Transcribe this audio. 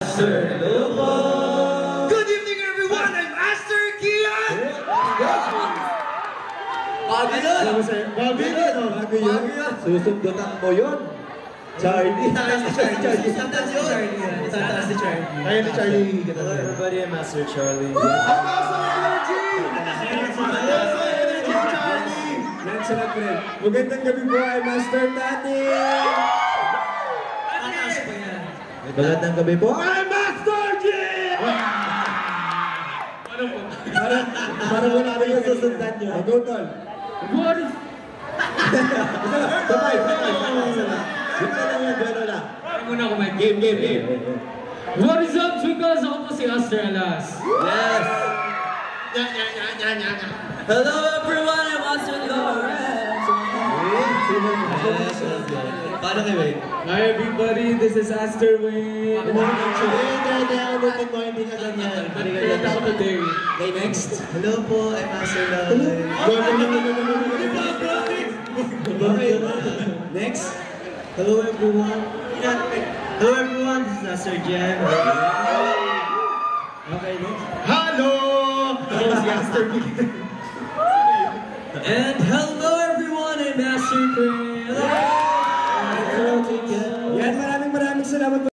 Sir Lobo! Good evening everyone! I'm Aster Kian! Bago yun! Bago yun! Susundutan mo yun! Charlie! Charlie! Kaya ni Charlie! Hello everybody, I'm Master Charlie. Master Energy! Master Energy, Charlie! Magandang gabi po ay Master Tati! Magandang gabi po ay Master G! Parang wala rin yung susundan nyo. Go, Tol! What is... Sabay! Gano'n lang. Parang muna ako may game. What is up, chicos? Ako po si Aster Alas. Yes! Hello everyone, I'm Master Lawrence. Paano kayo, wait? Hi everybody, this is Aster Wayne. Hindi ka ganyan. Nag-trend ako today. Okay, next. Hello po, I'm Master Lawrence. Next. Hello everyone! Hello everyone! This is Aster Jem. Okay, next. Hello! Ako si Master G. And hello